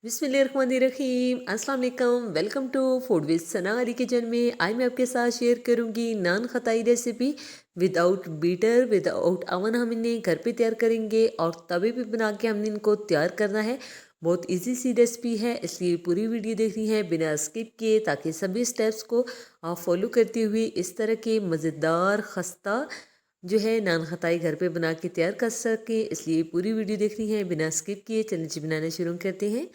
बिस्मिल्लाहिर्रहमानिर्रहीम अस्सलाम वालेकुम। Welcome to food with Sana Ali kitchen में। आज मैं आपके साथ शेयर करूंगी naan khatai recipe. Without beater without oven हम इन्हें घर पे तैयार करेंगे और तवे पे बना के हमने इनको तैयार करना है। बहुत इजी सी रेसिपी है, इसलिए पूरी वीडियो देखनी है बिना स्किप किए, ताकि सभी स्टेप्स को आप फॉलो करते हुए इस तरह के मज़ेदार खस्ता जो है नान खताई घर पे बना के तैयार कर सके। इसलिए पूरी वीडियो देखनी है बिना स्किप किए। चलिए जी बनाना शुरू करते हैं।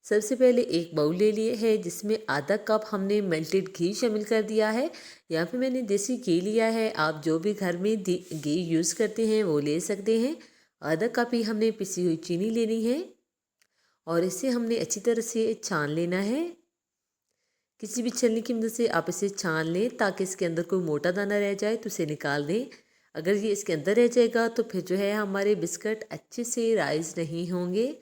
सबसे पहले एक बाउल ले लिए है, जिसमें आधा कप हमने मेल्टेड घी शामिल कर दिया है। यहाँ पे मैंने देसी घी लिया है, आप जो भी घर में घी यूज़ करते हैं वो ले सकते हैं। आधा कप ही हमने पिसी हुई चीनी लेनी है और इसे हमने अच्छी तरह से छान लेना है। किसी भी छलनी की मदद से आप इसे छान लें, ताकि इसके अंदर कोई मोटा दाना रह जाए तो उसे निकाल दें। अगर ये इसके अंदर रह जाएगा तो फिर जो है हमारे बिस्किट अच्छे से राइज नहीं होंगे।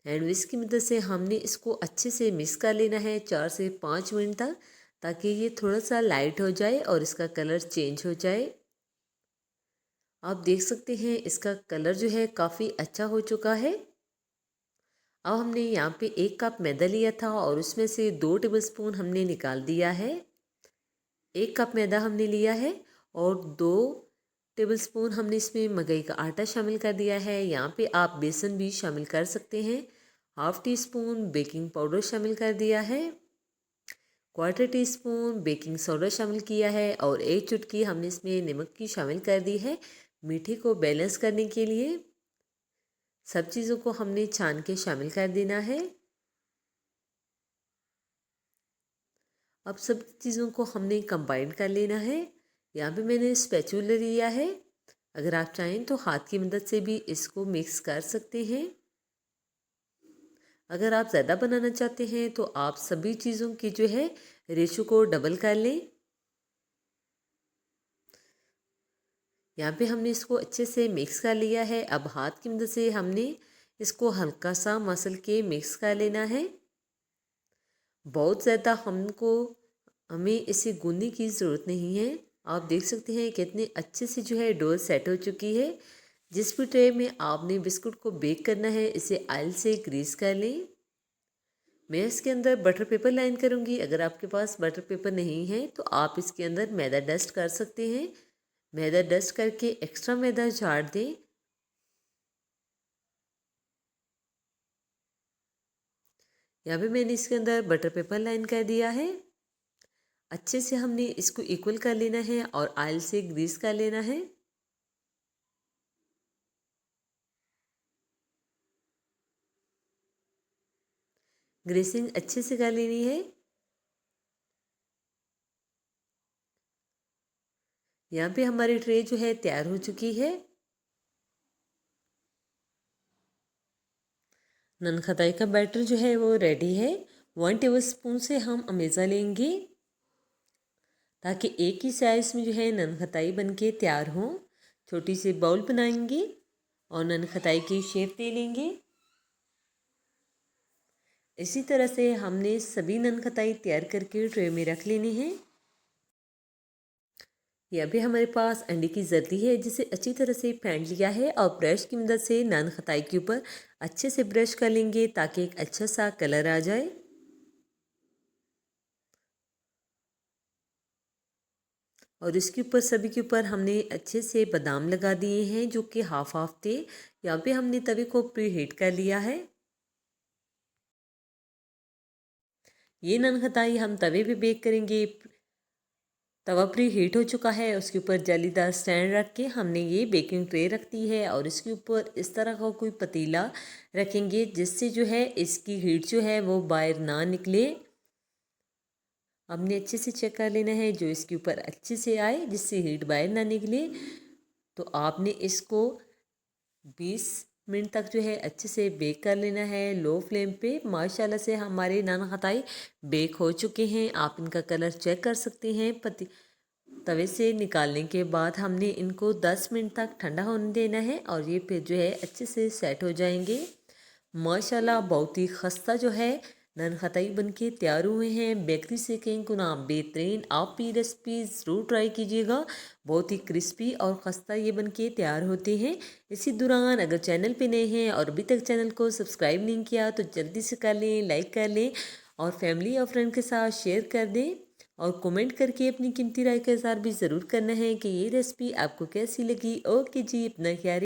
हैंड विस्क की मदद से हमने इसको अच्छे से मिक्स कर लेना है 4 से 5 मिनट तक, ताकि ये थोड़ा सा लाइट हो जाए और इसका कलर चेंज हो जाए। आप देख सकते हैं इसका कलर जो है काफ़ी अच्छा हो चुका है। अब हमने यहाँ पे 1 कप मैदा लिया था और उसमें से 2 टेबलस्पून हमने निकाल दिया है। 1 कप मैदा हमने लिया है और 2 टेबलस्पून हमने इसमें मकई का आटा शामिल कर दिया है। यहाँ पे आप बेसन भी शामिल कर सकते हैं। Half tea spoon baking powder शामिल कर दिया है। Quarter tea spoon baking soda शामिल किया है और 1 चुटकी हमने इसमें नमक की शामिल कर दी है, मीठे को बैलेंस करने के लिए। सब चीज़ों को हमने छान के शामिल कर देना है। अब सब चीज़ों को हमने कंबाइन कर लेना है। यहाँ पे मैंने स्पैचुला लिया है, अगर आप चाहें तो हाथ की मदद से भी इसको मिक्स कर सकते हैं। अगर आप ज़्यादा बनाना चाहते हैं तो आप सभी चीज़ों की जो है रेशो को डबल कर लें। यहाँ पे हमने इसको अच्छे से मिक्स कर लिया है। अब हाथ की मदद से हमने इसको हल्का सा मसल के मिक्स कर लेना है। बहुत ज़्यादा हमें इसे गूंदने की ज़रूरत नहीं है। आप देख सकते हैं कितने अच्छे से जो है डो सेट हो चुकी है। जिस भी ट्रे में आपने बिस्कुट को बेक करना है, इसे ऑयल से ग्रीस कर लें। मैं इसके अंदर बटर पेपर लाइन करूँगी। अगर आपके पास बटर पेपर नहीं है तो आप इसके अंदर मैदा डस्ट कर सकते हैं। मैदा डस्ट करके एक्स्ट्रा मैदा झाड़ दें। यहाँ पे मैंने इसके अंदर बटर पेपर लाइन कर दिया है। अच्छे से हमने इसको इक्वल कर लेना है और ऑयल से ग्रीस कर लेना है। ग्रीसिंग अच्छे से कर लेनी है। यहाँ पे हमारी ट्रे जो है तैयार हो चुकी है। ननखताई का बैटर जो है वो रेडी है। 1 टेबलस्पून से हम अमेज़ा लेंगे, ताकि एक ही साइज़ में जो है ननखताई बन के तैयार हो। छोटी सी बाउल बनाएंगे और ननखताई की शेप दे लेंगे। इसी तरह से हमने सभी ननखताई तैयार करके ट्रे में रख लेनी है। यहाँ पे हमारे पास अंडे की जर्दी है, जिसे अच्छी तरह से फेंट लिया है और ब्रश की मदद से नान खताई के ऊपर अच्छे से ब्रश कर लेंगे, ताकि एक अच्छा सा कलर आ जाए। और इसके ऊपर सभी के ऊपर हमने अच्छे से बादाम लगा दिए हैं, जो कि हाफ हाफ थे। यहाँ पे हमने तवे को प्री हीट कर लिया है। ये नान खताई हम तवे पे बेक करेंगे। तवा प्री हीट हो चुका है, उसके ऊपर जालीदार स्टैंड रख के हमने ये बेकिंग ट्रे रख दी है और इसके ऊपर इस तरह का कोई पतीला रखेंगे, जिससे जो है इसकी हीट जो है वो बाहर ना निकले। हमने अच्छे से चेक कर लेना है जो इसके ऊपर अच्छे से आए, जिससे हीट बाहर ना निकले। तो आपने इसको 20 मिनट तक जो है अच्छे से बेक कर लेना है लो फ्लेम पे। माशाल्लाह से हमारे नान खताई बेक हो चुके हैं। आप इनका कलर चेक कर सकते हैं। तवे से निकालने के बाद हमने इनको 10 मिनट तक ठंडा होने देना है और ये फिर जो है अच्छे से सेट हो जाएंगे। माशाल्लाह बहुत ही खस्ता जो है नान खताई बनके तैयार हुए हैं। बेकरी से कहीं गुना बेहतरीन, आप भी रेसिपी ज़रूर ट्राई कीजिएगा। बहुत ही क्रिस्पी और खस्ता ये बनके तैयार होते हैं। इसी दौरान अगर चैनल पे नए हैं और अभी तक चैनल को सब्सक्राइब नहीं किया तो जल्दी से कर लें, लाइक कर लें और फैमिली और फ्रेंड के साथ शेयर कर दें और कमेंट करके अपनी कीमती राय का इज़हार भी ज़रूर करना है कि ये रेसिपी आपको कैसी लगी। ओके जी, अपना ख्याल